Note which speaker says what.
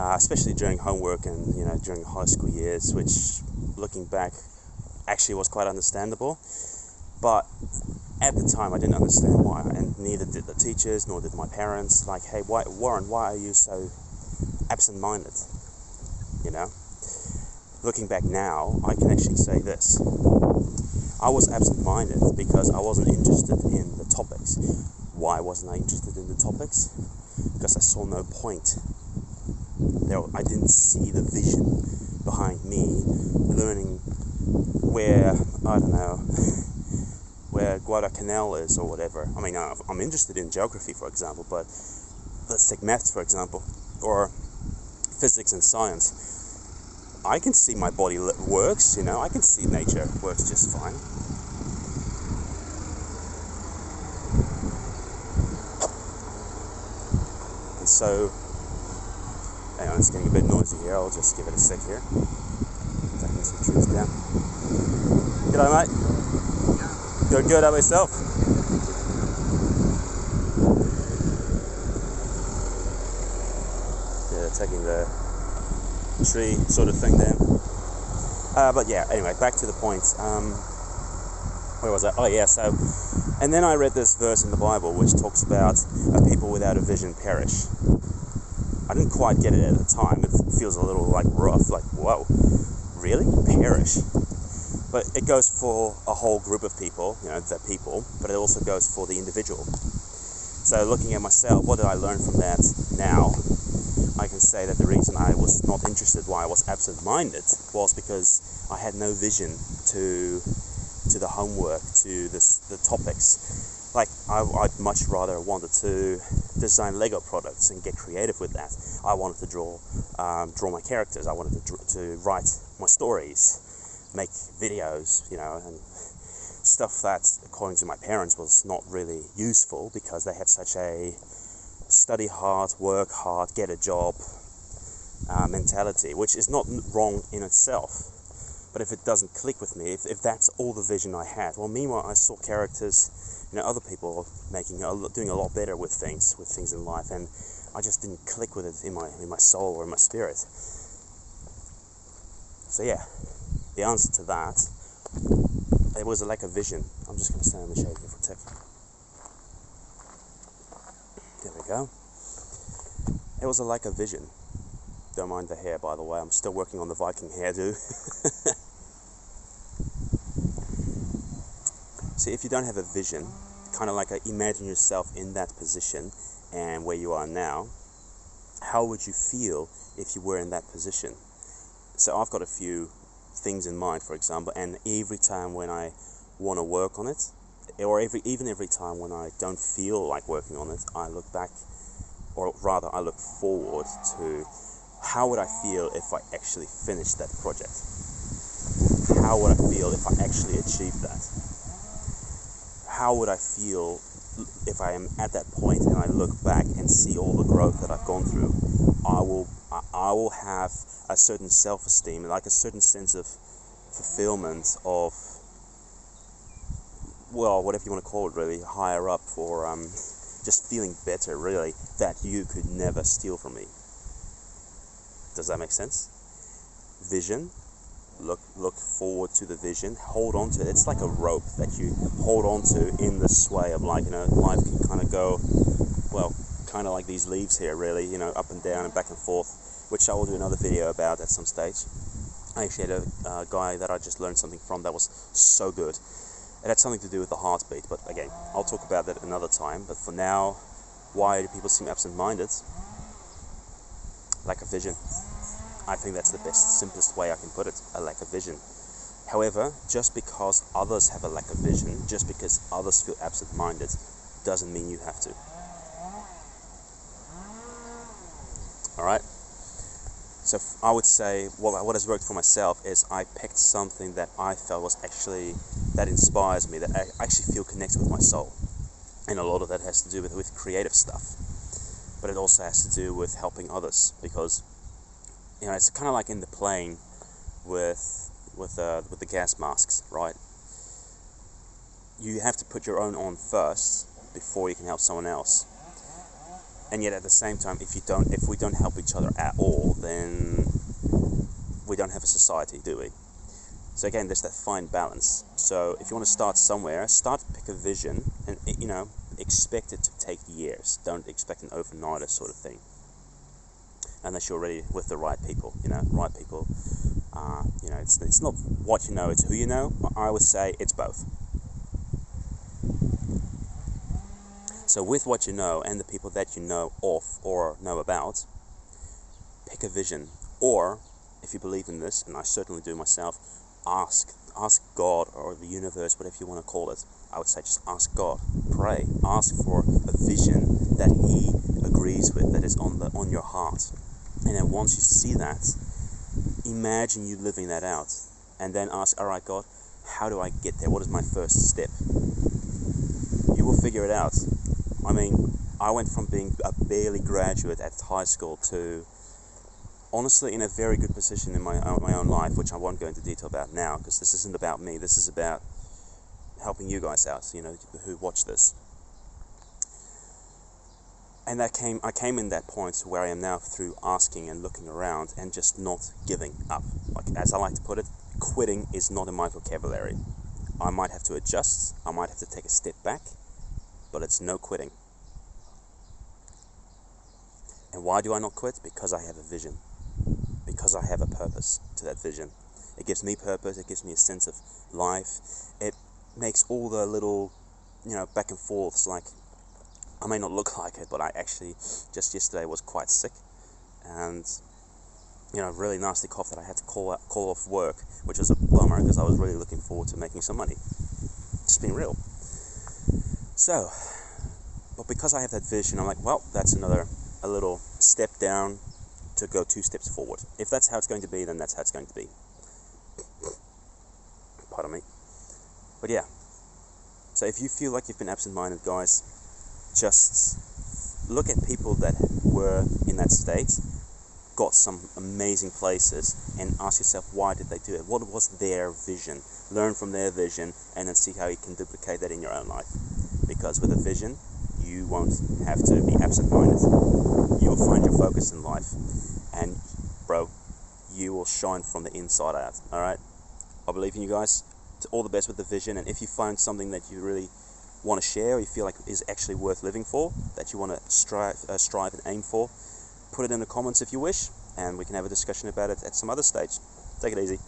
Speaker 1: especially during homework and during high school years, which looking back actually was quite understandable. But at the time I didn't understand why, and neither did the teachers nor did my parents. Like, hey, Warren, why are you so absent-minded? Looking back now, I can actually say this. I was absent-minded because I wasn't interested in the topics. Why wasn't I interested in the topics? Because I saw no point. I didn't see the vision behind me learning where, I don't know, where Guadalcanal is or whatever. I mean, I'm interested in geography, for example, but let's take maths, for example, or physics and science. I can see my body works, I can see nature works just fine. And so, hang on, it's getting a bit noisy here, I'll just give it a sec here. Taking some trees down. G'day, mate. You're good, how about yourself? Yeah, taking the tree sort of thing down. But yeah, anyway, back to the point. Where was I? Oh yeah, so, and then I read this verse in the Bible which talks about a people without a vision perish. I didn't quite get it at the time. It feels a little like rough, like, whoa, really? Perish? But it goes for a whole group of people, the people, but it also goes for the individual. So looking at myself, what did I learn from that now? I can say that the reason I was not interested, why I was absent-minded, was because I had no vision to the homework, to the topics. Like, I'd much rather wanted to design Lego products and get creative with that. I wanted to draw my characters. I wanted to write my stories, make videos, and stuff that, according to my parents, was not really useful because they had such a study hard, work hard, get a job mentality, which is not wrong in itself. But if it doesn't click with me, if that's all the vision I had, well, meanwhile I saw characters, other people doing a lot better with things in life, and I just didn't click with it in my soul or in my spirit. So yeah, the answer to that, it was a lack of vision. I'm just going to stand in the shade here for a second. There we go. It was a lack of vision. Don't mind the hair, by the way. I'm still working on the Viking hairdo. See, if you don't have a vision, kind of like imagine yourself in that position and where you are now, how would you feel if you were in that position? So I've got a few things in mind, for example, and every time when I want to work on it, or even every time when I don't feel like working on it, I look back, or rather I look forward to how would I feel if I actually finished that project? How would I feel if I actually achieved that? How would I feel if I am at that point and I look back and see all the growth that I've gone through? I will have a certain self-esteem, like a certain sense of fulfillment of, well, whatever you want to call it, really, higher up, or just feeling better, really, that you could never steal from me. Does that make sense? Vision. Look forward to the vision. Hold on to it. It's like a rope that you hold on to in the sway of life. Life can kind of go, well, kind of like these leaves here, really, up and down and back and forth, which I will do another video about at some stage. I actually had a guy that I just learned something from that was so good. It had something to do with the heartbeat, but again, I'll talk about that another time. But for now, why do people seem absent-minded? Lack of vision. I think that's the best, simplest way I can put it, a lack of vision. However, just because others have a lack of vision, just because others feel absent-minded, doesn't mean you have to. Alright? So I would say, what has worked for myself is I picked something that I felt was actually, that inspires me, that I actually feel connects with my soul. And a lot of that has to do with creative stuff. But it also has to do with helping others, because it's kind of like in the plane with the gas masks, right? You have to put your own on first before you can help someone else. And yet at the same time, if we don't help each other at all, then we don't have a society, do we? So again, there's that fine balance. So if you want to start somewhere, pick a vision, and expect it to take years. Don't expect an overnighter sort of thing, unless you're already with the right people. Right people. It's not what you know, it's who you know. I would say it's both. So with what you know and the people that you know of or know about, pick a vision. Or, if you believe in this, and I certainly do myself, ask God or the universe, whatever you want to call it. I would say just ask God, pray, ask for a vision that He agrees with, that is on your heart. And then once you see that, imagine you living that out, and then ask, all right, God, how do I get there? What is my first step? You will figure it out. I mean, I went from being a barely graduate at high school to honestly in a very good position in my own life, which I won't go into detail about now, because this isn't about me. This is about helping you guys out, who watch this. And I came in that point to where I am now through asking and looking around and just not giving up. Like, as I like to put it, quitting is not in my vocabulary. I might have to adjust, I might have to take a step back, but it's no quitting. And why do I not quit? Because I have a vision. Because I have a purpose to that vision. It gives me purpose, it gives me a sense of life. It makes all the little, back and forths, like, I may not look like it, but I actually, just yesterday, was quite sick. And, really nasty cough that I had to call off work, which was a bummer, because I was really looking forward to making some money. Just being real. So, but because I have that vision, I'm like, well, that's a little step down to go 2 steps forward. If that's how it's going to be, then that's how it's going to be. Pardon me. But yeah. So if you feel like you've been absent-minded, guys, just look at people that were in that state, got some amazing places, and ask yourself, why did they do it? What was their vision? Learn from their vision, and then see how you can duplicate that in your own life. Because with a vision, you won't have to be absent-minded. You will find your focus in life, and bro, you will shine from the inside out. Alright? I believe in you guys. All the best with the vision, and if you find something that you really want to share, or you feel like is actually worth living for, that you want to strive and aim for, put it in the comments if you wish, and we can have a discussion about it at some other stage. Take it easy.